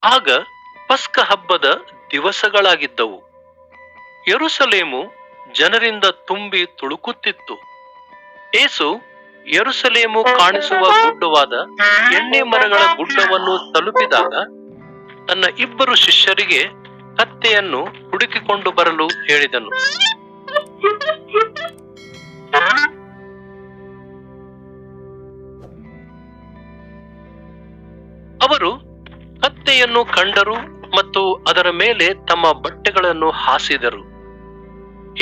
ಆಗ ಪಸ್ಕ ಹಬ್ಬದ ದಿವಸಗಳಾಗಿದ್ದವು. ಯೆರೂಸಲೇಮು ಜನರಿಂದ ತುಂಬಿ ತುಳುಕುತ್ತಿತ್ತು. ಯೇಸು ಯೆರೂಸಲೇಮು ಕಾಣಿಸುವ ಗುಡ್ಡವಾದ ಎಣ್ಣೆ ಮರಗಳ ಗುಡ್ಡವನ್ನು ತಲುಪಿದಾಗ ತನ್ನ 2 ಶಿಷ್ಯರಿಗೆ ಕತ್ತೆಯನ್ನು ಹುಡುಕಿಕೊಂಡು ಬರಲು ಹೇಳಿದನು. ಅವರು ಕತ್ತೆಯನ್ನು ಕಂಡರು ಮತ್ತು ಅದರ ಮೇಲೆ ತಮ್ಮ ಬಟ್ಟೆಗಳನ್ನು ಹಾಸಿದರು.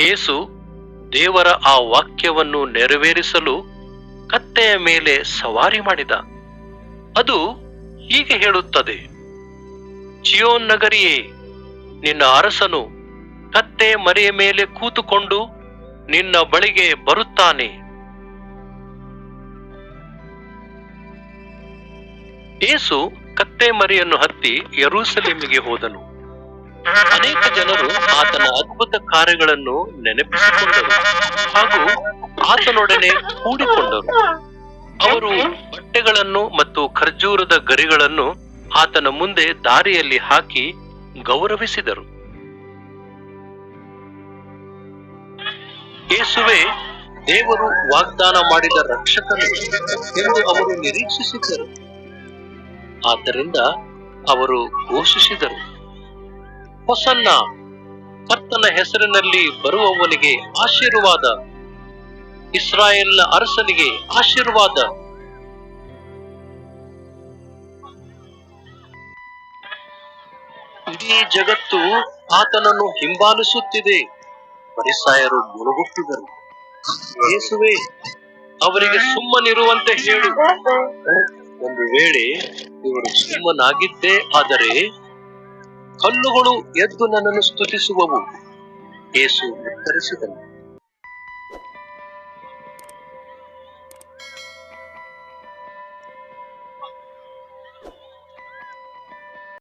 ಯೇಸು ದೇವರ ಆ ವಾಕ್ಯವನ್ನು ನೆರವೇರಿಸಲು ಕತ್ತೆಯ ಮೇಲೆ ಸವಾರಿ ಮಾಡಿದ. ಅದು ಹೀಗೆ ಹೇಳುತ್ತದೆ: ಚಿಯೋನ್ ನಗರಿಯೇ, ನಿನ್ನ ಅರಸನು ಕತ್ತೆ ಮರೆಯ ಮೇಲೆ ಕೂತುಕೊಂಡು ನಿನ್ನ ಬಳಿಗೆ ಬರುತ್ತಾನೆ. ಯೇಸು ಕತ್ತೆ ಮರಿಯನ್ನು ಹತ್ತಿ ಯೆರೂಸಲೇಮಿಗೆ ಹೋದನು. ಅನೇಕ ಜನರು ಆತನ ಅದ್ಭುತ ಕಾರ್ಯಗಳನ್ನು ನೆನಪಿಸಿಕೊಂಡರು ಹಾಗೂ ಆತನೊಡನೆ ಕೂಡಿಕೊಂಡರು. ಅವರು ಬಟ್ಟೆಗಳನ್ನು ಮತ್ತು ಖರ್ಜೂರದ ಗರಿಗಳನ್ನು ಆತನ ಮುಂದೆ ದಾರಿಯಲ್ಲಿ ಹಾಕಿ ಗೌರವಿಸಿದರು. ಯೇಸುವೇ ದೇವರು ವಾಗ್ದಾನ ಮಾಡಿದ ರಕ್ಷಕನು ಎಂದು ಅವರು ನಿರೀಕ್ಷಿಸಿದ್ದರು. ಆದ್ದರಿಂದ ಅವರು ಘೋಷಿಸಿದರು: ಹೊಸನ್ನ, ಕರ್ತನ ಹೆಸರಿನಲ್ಲಿ ಬರುವವನಿಗೆ ಆಶೀರ್ವಾದ, ಇಸ್ರಾಯೇಲ್ನ ಅರಸನಿಗೆ ಆಶೀರ್ವಾದ. ಇಡೀ ಜಗತ್ತು ಆತನನ್ನು ಹಿಂಬಾಲಿಸುತ್ತಿದೆ. ಫರಿಸಾಯರು ಮುಳುಗುತ್ತಿದ್ದರು. ಯೇಸುವೇ, ಅವರಿಗೆ ಸುಮ್ಮನಿರುವಂತೆ ಹೇಳು. ಒಂದು ವೇಳೆ ಇವರು ಸುಮ್ಮನಾಗಿದ್ದೇ ಆದರೆ ಕಲ್ಲುಗಳು ಎದ್ದು ನನ್ನನ್ನು ಸ್ತುತಿಸುವವು. ಯೇಸು ಉತ್ತರಿಸಿದನು: